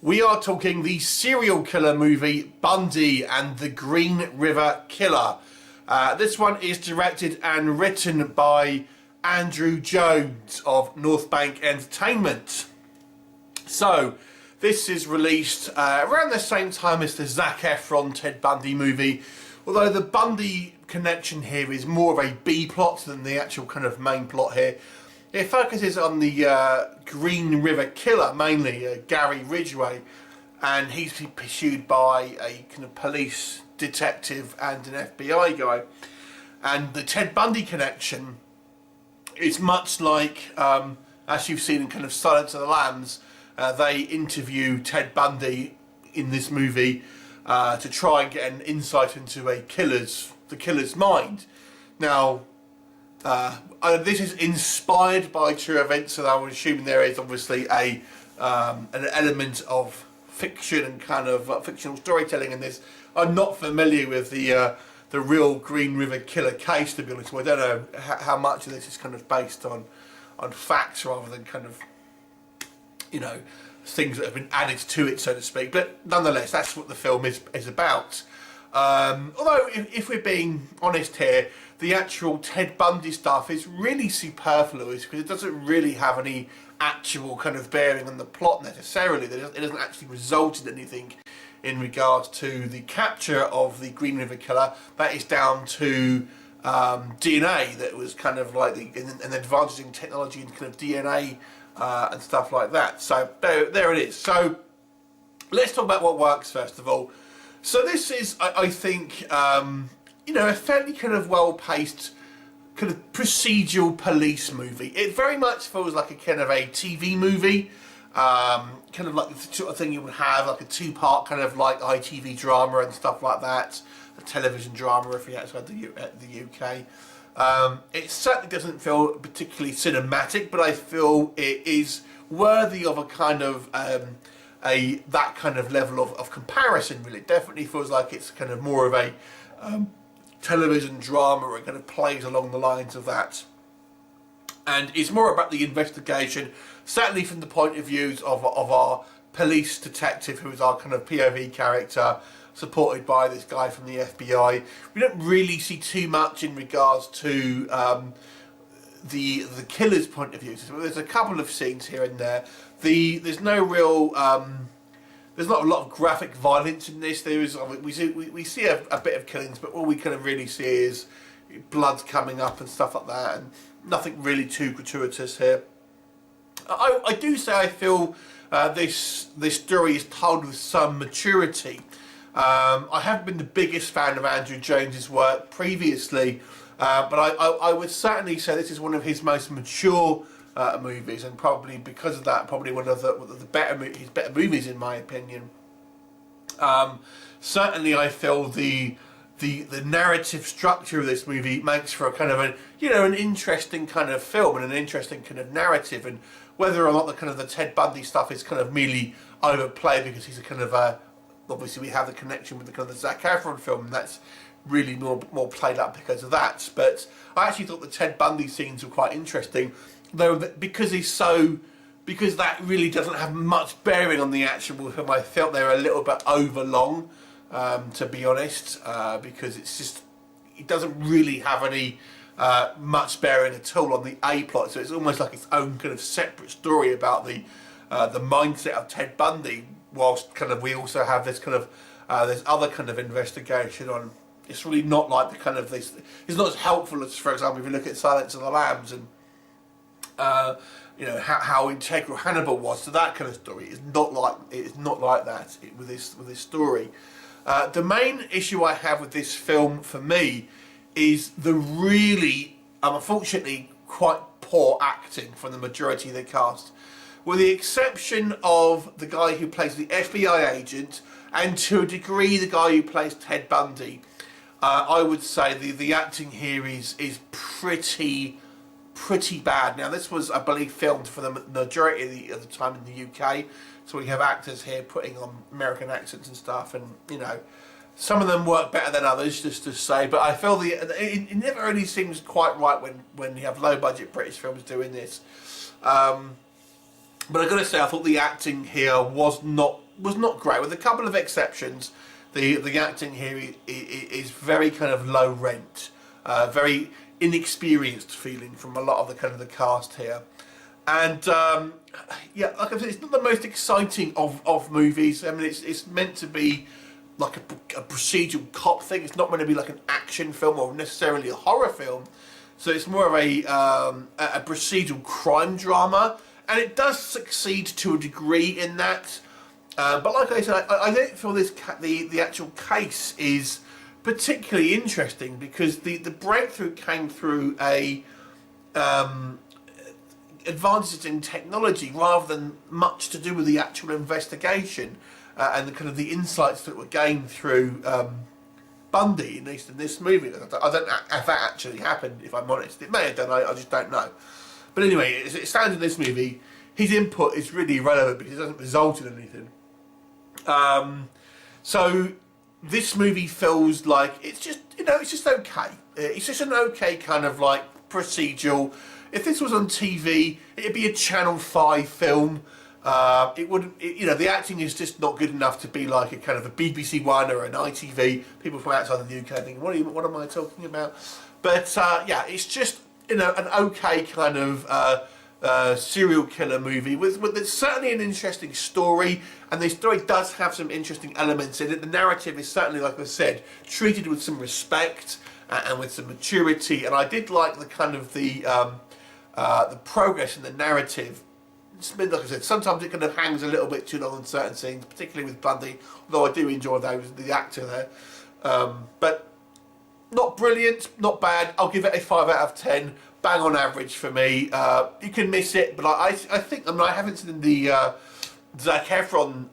We are talking the serial killer movie Bundy and the Green River Killer. This one is directed and written by Andrew Jones of North Bank Entertainment. So, this is released around the same time as the Zac Efron Ted Bundy movie, although the Bundy connection here is more of a B plot than the actual kind of main plot here. It focuses on the Green River Killer, mainly Gary Ridgway, and he's pursued by a kind of police detective and an FBI guy. And the Ted Bundy connection is much like, as you've seen in kind of Silence of the Lambs, they interview Ted Bundy in this movie to try and get an insight into the killer's mind. Now, this is inspired by true events, so I'm assuming there is obviously an element of fiction and kind of fictional storytelling in this. I'm not familiar with the real Green River Killer case, to be honest. I don't know how much of this is kind of based on facts rather than kind of, you know, things that have been added to it, so to speak. But nonetheless, that's what the film is about. Although, if we're being honest here, the actual Ted Bundy stuff is really superfluous because it doesn't really have any actual kind of bearing on the plot necessarily. It doesn't actually result in anything in regards to the capture of the Green River Killer. That is down to DNA that was kind of like an advantage in technology and kind of DNA and stuff like that. So there it is. So let's talk about what works first of all. So this is, I think, you know, a fairly kind of well-paced kind of procedural police movie. It very much feels like a kind of a TV movie, kind of like the sort of thing you would have, like a two-part kind of like ITV drama and stuff like that, a television drama if you're outside the UK. It certainly doesn't feel particularly cinematic, but I feel it is worthy of a kind of that kind of level of comparison. Really, it definitely feels like it's kind of more of a television drama, or it kind of plays along the lines of that, and it's more about the investigation, certainly from the point of views of our police detective, who is our kind of POV character, supported by this guy from the FBI. We don't really see too much in regards to the killer's point of view. So there's a couple of scenes here and there. There's no real there's not a lot of graphic violence in this. There is, we see a bit of killings, but all we kind of really see is blood coming up and stuff like that, and nothing really too gratuitous here. I do say I feel this story is told with some maturity. I haven't been the biggest fan of Andrew Jones's work previously, but I would certainly say this is one of his most mature movies, and probably because of that, probably one of his better movies in my opinion. Certainly, I feel the narrative structure of this movie makes for a kind of an interesting kind of film and an interesting kind of narrative, and whether or not the Ted Bundy stuff is kind of merely overplayed because he's a kind of obviously we have the connection with the kind of the Zac Efron film, and that's really more played up because of that. But I actually thought the Ted Bundy scenes were quite interesting, though, because that really doesn't have much bearing on the actual film. I felt they were a little bit over long, to be honest, because it doesn't really have any much bearing at all on the A plot. So it's almost like its own kind of separate story about the mindset of Ted Bundy, whilst kind of we also have this kind of this other kind of investigation on. It's really not like the kind of this. It's not as helpful as, for example, if you look at Silence of the Lambs and you know how integral Hannibal was to that kind of story. It's not like that with this story. The main issue I have with this film, for me, is the really, unfortunately, quite poor acting from the majority of the cast, with the exception of the guy who plays the FBI agent, and to a degree the guy who plays Ted Bundy. I would say the acting here is pretty bad. Now, this was, I believe, filmed for the majority of the time in the UK, so we have actors here putting on American accents and stuff, and you know, some of them work better than others, just to say. But I feel it never really seems quite right when you have low budget British films doing this. But I've got to say, I thought the acting here was not was not great. With a couple of exceptions, the acting here is very kind of low rent, very inexperienced feeling from a lot of the kind of the cast here. And yeah, like I said, it's not the most exciting of movies. I mean, it's meant to be like a procedural cop thing. It's not meant to be like an action film or necessarily a horror film. So it's more of a procedural crime drama, and it does succeed to a degree in that. But like I said, I don't feel the actual case is particularly interesting, because the breakthrough came through advances in technology rather than much to do with the actual investigation and the kind of the insights that were gained through Bundy, at least in this movie. I don't know if that actually happened, if I'm honest. It may have done, I just don't know. But anyway, it stands in this movie. His input is really irrelevant because it doesn't result in anything. So this movie feels like it's just, it's just okay. It's just an okay kind of like procedural. If this was on TV, it'd be a Channel 5 film. It wouldn't, the acting is just not good enough to be like a kind of a BBC One or an ITV. People from outside of the UK thinking, what am I talking about? But yeah, it's just an okay kind of serial killer movie with it's certainly an interesting story, and the story does have some interesting elements in it. The narrative is certainly, like I said, treated with some respect and with some maturity, and I did like the kind of the progress in the narrative. Like I said, sometimes it kind of hangs a little bit too long on certain scenes, particularly with Bundy, although I do enjoy the actor there. But not brilliant, not bad. I'll give it a 5 out of 10. Bang on average for me. You can miss it, but I think, I haven't seen the Zac Efron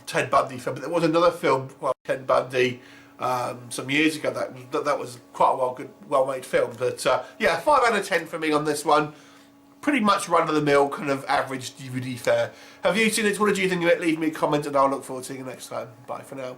Ted Bundy film, but there was another film, Ted Bundy, some years ago that was quite a well-made film. But yeah, 5 out of 10 for me on this one. Pretty much run-of-the-mill kind of average DVD fare. Have you seen it? What did you think of it? Leave me a comment and I'll look forward to seeing you next time. Bye for now.